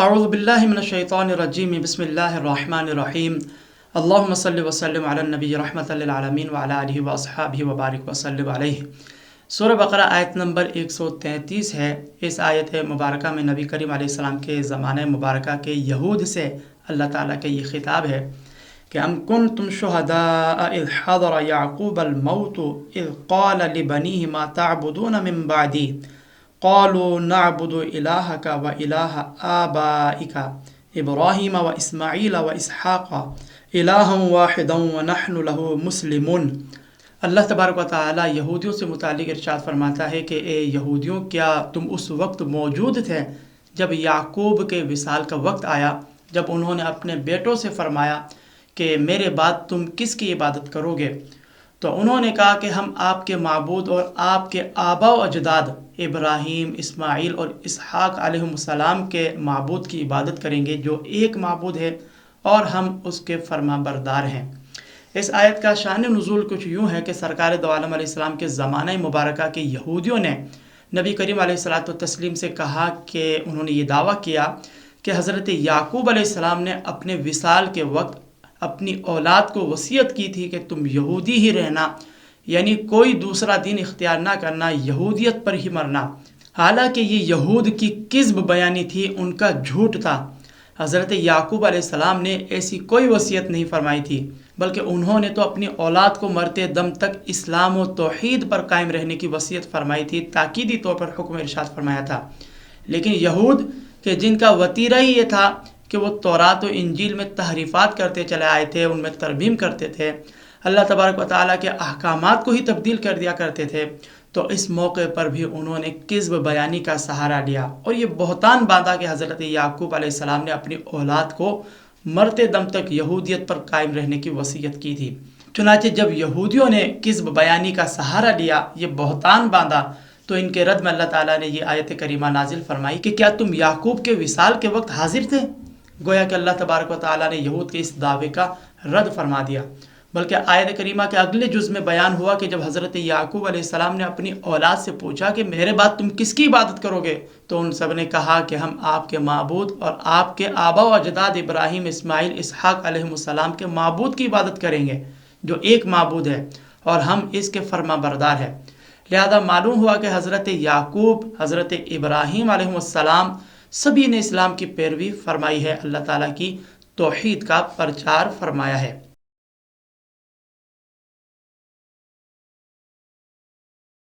اعوذ باللہ من الشیطان الرجیم بسم اللہ الرحمن الرحیم اللہم صلی وسلم علی النبی رحمۃ للعالمین وعلی آلہ واصحابہ وبارک وسلم علیہ۔ سورہ بقرہ آیت نمبر 133 ہے۔ اس آیت مبارکہ میں نبی کریم علیہ السلام کے زمانہ مبارکہ کے یہود سے اللہ تعالیٰ کا یہ خطاب ہے کہ ام کنتم شہداء اذ حضر یعقوب الموت اذ قال لبنیہ ما تعبدون من بعدی قالوا نعبد الہک و الہ آبائک ابراہیم و اسماعیل و اسحاق الہا واحدا ونحن لہ مسلمون۔ اللہ تبارک و تعالیٰ یہودیوں سے متعلق ارشاد فرماتا ہے کہ اے یہودیوں، کیا تم اس وقت موجود تھے جب یعقوب کے وصال کا وقت آیا، جب انہوں نے اپنے بیٹوں سے فرمایا کہ میرے بعد تم کس کی عبادت کرو گے؟ تو انہوں نے کہا کہ ہم آپ کے معبود اور آپ کے آبا و اجداد ابراہیم، اسماعیل اور اسحاق علیہ السلام کے معبود کی عبادت کریں گے جو ایک معبود ہے اور ہم اس کے فرما بردار ہیں۔ اس آیت کا شان نزول کچھ یوں ہے کہ سرکار دو عالم علیہ السلام کے زمانہ مبارکہ کے یہودیوں نے نبی کریم علیہ الصلوۃ والتسلیم سے کہا کہ انہوں نے یہ دعویٰ کیا کہ حضرت یعقوب علیہ السلام نے اپنے وصال کے وقت اپنی اولاد کو وصیت کی تھی کہ تم یہودی ہی رہنا، یعنی کوئی دوسرا دین اختیار نہ کرنا، یہودیت پر ہی مرنا۔ حالانکہ یہ یہود کی کذب بیانی تھی، ان کا جھوٹ تھا۔ حضرت یعقوب علیہ السلام نے ایسی کوئی وصیت نہیں فرمائی تھی، بلکہ انہوں نے تو اپنی اولاد کو مرتے دم تک اسلام و توحید پر قائم رہنے کی وصیت فرمائی تھی، تاکیدی طور پر حکم ارشاد فرمایا تھا۔ لیکن یہود کہ جن کا وتیرہ ہی یہ تھا کہ وہ تورات و انجیل میں تحریفات کرتے چلے آئے تھے، ان میں ترمیم کرتے تھے، اللہ تبارک و تعالیٰ کے احکامات کو ہی تبدیل کر دیا کرتے تھے، تو اس موقع پر بھی انہوں نے کذب بیانی کا سہارا لیا اور یہ بہتان باندھا کہ حضرت یعقوب علیہ السلام نے اپنی اولاد کو مرتے دم تک یہودیت پر قائم رہنے کی وصیت کی تھی۔ چنانچہ جب یہودیوں نے کذب بیانی کا سہارا لیا، یہ بہتان باندھا، تو ان کے رد میں اللہ تعالیٰ نے یہ آیت کریمہ نازل فرمائی کہ کیا تم یعقوب کے وصال کے وقت حاضر تھے؟ گویا کہ اللہ تبارک و تعالیٰ نے یہود کے اس دعوے کا رد فرما دیا۔ بلکہ آیت کریمہ کے اگلے جز میں بیان ہوا کہ جب حضرت یعقوب علیہ السلام نے اپنی اولاد سے پوچھا کہ میرے بعد تم کس کی عبادت کرو گے، تو ان سب نے کہا کہ ہم آپ کے معبود اور آپ کے آبا و اجداد ابراہیم، اسماعیل، اسحاق علیہ السلام کے معبود کی عبادت کریں گے جو ایک معبود ہے اور ہم اس کے فرما بردار ہیں۔ لہذا معلوم ہوا کہ حضرت یعقوب، حضرت ابراہیم علیہ السلام سبھی نے اسلام کی پیروی فرمائی ہے، اللہ تعالیٰ کی توحید کا پرچار فرمایا ہے۔